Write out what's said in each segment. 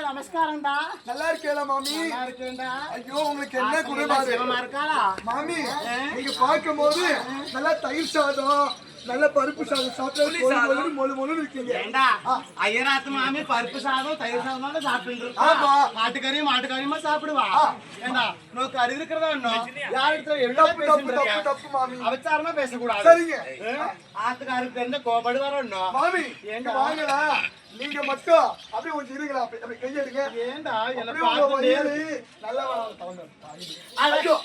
நமஸ்காரம்டா. நல்லா இருக்கேடா மாமி. நல்லா இருக்கேன்டா. ஐயோ உங்களுக்கு என்ன குறைபாடு இருக்காளா மாமி? நீங்க பார்க்கும்போது நல்லா தயிர் சாதம் நல்ல பருப்பு சாதம் சாப்பிட்டு மொழு மொழு இருக்கீங்க. ஏண்டா ஐயராத்து மாமி பருப்பு சாதம் தயிர் சாதம் சாப்பிட்டு மாட்டுக்கறியுமா சாப்பிடுவா. ஏண்டா நோக்கு அறிவு இருக்கிறதா யாரு தப்பு மாமி. அவச்சாரமா பேசக்கூடாது. சரிங்க. ஆத்துக்காருக்கு தெரிஞ்ச கோபடு வரணும் மாமி. எங்க வாங்கடா நீங்க மட்டும் அப்படியே கொஞ்சம் இருங்களா. அப்படி கையெடுங்க. ஏண்டா என்ன பார்த்து நல்லா வராது. ஐயோ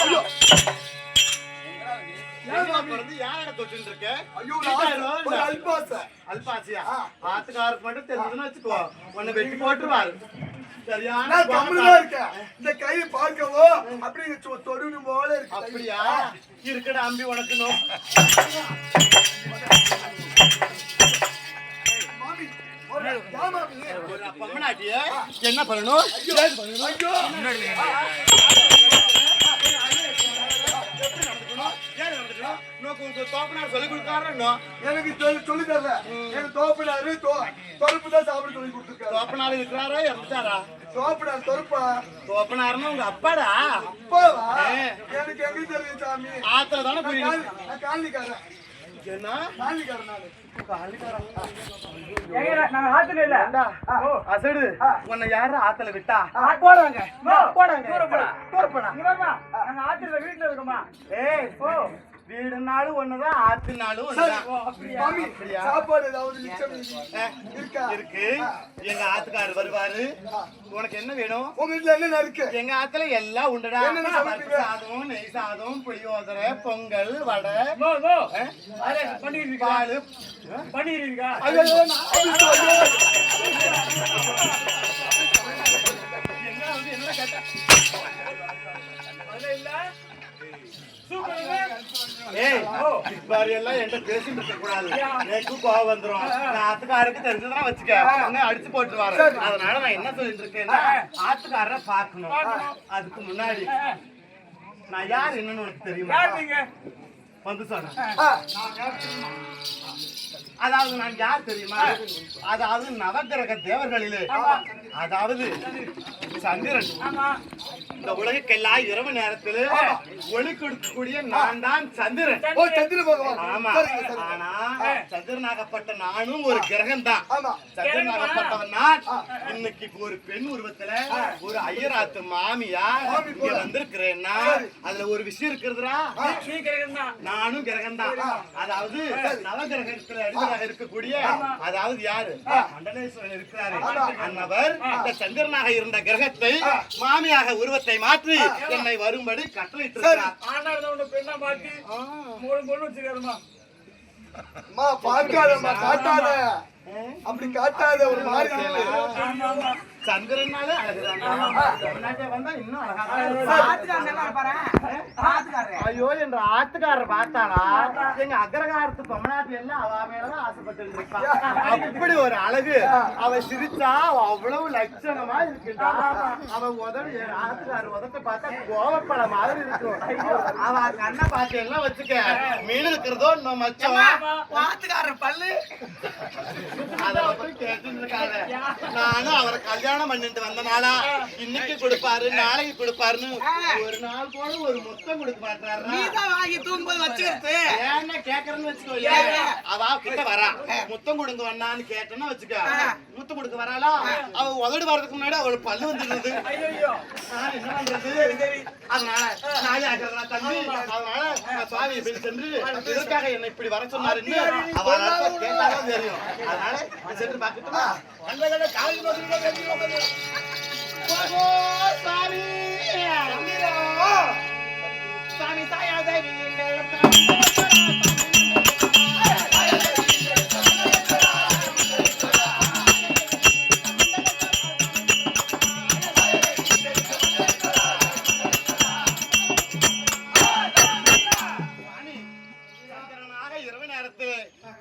ஐயோ அல்பாசியா ஆத்துக்காருக்கு மட்டும் தெரிஞ்சதுன்னு வச்சுக்கோ உன்னை வெட்டி போட்டுருவாரு. சரியான இந்த கை பார்க்கவோ அப்படி தொடுணும் போல இருக்கு. அப்படியா இருக்கடா அம்பி உனக்கு என்ன பண்ணணும்? சொல்லி கொடுத்தாரு. எனக்கு சொல்லி தரல. எனக்கு தோப்பினாரு தொறுப்பு தான் சாப்பிட சொல்லி கொடுத்துருக்காரு. தோப்பனாரு இருக்கிறாரா இறந்துட்டாரா? தோப்பினார் தொறுப்பா. தோப்பனாருன்னு உங்க அப்பாடா? அப்பாவா? எனக்கு எங்க தெரியும் சாமி. ஆத்துல தானே புரியும். காலனிக்காரன். என்ன காலனிக்காரன் நானு. அசடு உன்னை யாரு ஆத்துல விட்டா? போடுவாங்க ஆத்துல வீட்டுல இருக்கோமா? வீடுனாலும் ஒண்ணுதான் ஆத்துனாலும் சாப்பாடு ஏதாவது இருக்கு. எங்க ஆத்துக்காரர் வருவாரு. உனக்கு என்ன வேணும்? உங்க வீட்டுல என்ன இருக்கு? எங்க ஆத்துல எல்லாம் உண்டுடா. சாதம் நெய் சாதம் புளியோதரை பொங்கல் வடை பாலு பண்ணிருக்கா. என்ன கேட்ட ஆத்துக்காருக்கு தெரிஞ்சதான் வச்சுக்க அடிச்சு போட்டுருவாரு. அதனால நான் என்ன சொல்லிட்டு இருக்கேன், ஆத்துக்காரரை பார்க்கணும். அதுக்கு முன்னாடி நான் யார் என்னன்னு உனக்கு தெரியுமா? வந்து சொன்னேன். அதாவது நான் யார் தெரியுமா? அதாவது நவகிரக தேவர்களிலே அதாவது சந்திரன். இந்த உலகுக்கெல்லாம் இரவு நேரத்தில் ஒளி கொடுக்கக்கூடிய நான் தான் சந்திரன். ஆமா. ஆனா சந்திரனாகப்பட்ட நானும் ஒரு கிரகம் தான். சந்திரனாகப்பட்டவன் நான் இன்னைக்கு ஒரு பெண் உருவத்துல ஒரு ஐயராத்து மாமியா இங்க வந்திருக்கிறேன்னா அதுல ஒரு விஷயம் இருக்கிறதுரா. நானும் கிரகம் தான். அதாவது நவகிரகத்துல அடிமையாக இருக்கக்கூடிய அதாவது யாரு மண்டலேஸ்வரன் இருக்கிறாரு. அன்னவர் இந்த சந்திரனாக இருந்த கிரகத்தை மாமியாக உருவத்தை மாற்றி என்னை வரும்படி கட்டளையிட்டிருக்கிறார். அப்படி காட்டாத ஒரு மாதிரி சந்திரனால வந்தா இன்னும் ஐயோ என்ற ஆத்துக்காரர் பார்த்தாளா எங்க அக்ரகாரத்து பொம்மநாட்டு எல்லாம் அவ மேலதான் ஆசைப்பட்டு இருப்பான். அப்படி ஒரு அழகு. அவ சிரிச்சா அவ்வளவு லட்சணமா இருக்குண்டா. அவ உதவி ஆத்துக்காரர் உதத்தை பார்த்தா கோவப்பட மாதிரி இருக்கும். அவ கண்ணை பார்த்து எல்லாம் வச்சுக்க மீன் இருக்கிறதோ இன்னும் மச்சம் ஆத்துக்காரர் பல்லு அதை மட்டும் கேட்டு இருக்காத. நானும் அவரை கல்யாணம் பண்ணிட்டு வந்தனாலா இன்னைக்கு கொடுப்பாரு நாளைக்கு கொடுப்பாருன்னு ஒரு நாள் போல ஒரு மொத்தம் கொடுக்க மாட்டாரு. வர்றா நீதான் வாங்கி தூங்கும்போது வச்சுக்கிறது. ஏன்னா கேக்குறேன்னு வச்சுக்கோ அவ கிட்ட வரா முத்தம் கொடுங்க வண்ணான்னு கேட்டேன்னா வச்சுக்க முத்தம் கொடுக்க வராளா அவ உதடு வர்றதுக்கு முன்னாடி அவளுக்கு பல்லு வந்துடுது ஐயோ நான் என்ன பண்றது அதனால நான் ஆக்குறதா தம்பி அதனால நான் சுவாமியை போய் சென்று இதற்காக என்ன இப்படி வர சொன்னாருன்னு அவள் கேட்டாதான் தெரியும் அதனால நான் சென்று பார்க்கட்டுமா சாமி சாமி தாயாதே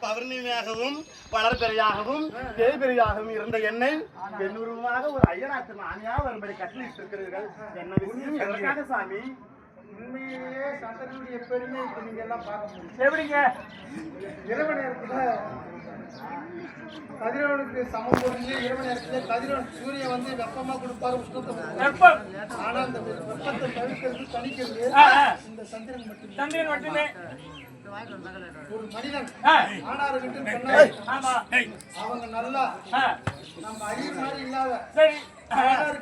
பௌர்ணமியாகவும் வளர்பெரியாகவும் தேய்பெரியாகவும் இருந்த என்னை பெண்ணுருவமாக ஒரு ஐயராத்து மாமியா வரும்படி கட்டளிட்டு இருக்கிறீர்கள் என்ன விஷயம் எதற்காக சாமி உண்மையிலேயே சந்திரனுடைய பெருமை இப்ப நீங்க எல்லாம் பார்க்க முடியும். எப்படிங்க? இரவு நேரத்துல கதிரவனுக்கு சமம் பொருந்தி இரவு நேரத்துல கதிரவன் சூரியன் வந்து வெப்பமா கொடுப்பாரு, உஷ்ணத்தை கொடுப்பாரு. வெப்பம். ஆனா அந்த வெப்பத்தை தவிர்க்கிறது தணிக்கிறது இந்த சந்திரன் மட்டும். சந்திரன் மட்டுமே. ஒரு மனிதன் ஆ, ஆணாருக்கிட்டு பெண்ணாரு ஆமா. அவங்க நல்லா ஆ, நம்ம அறிவு மாதிரி இல்லாத சரி. ஆணாரு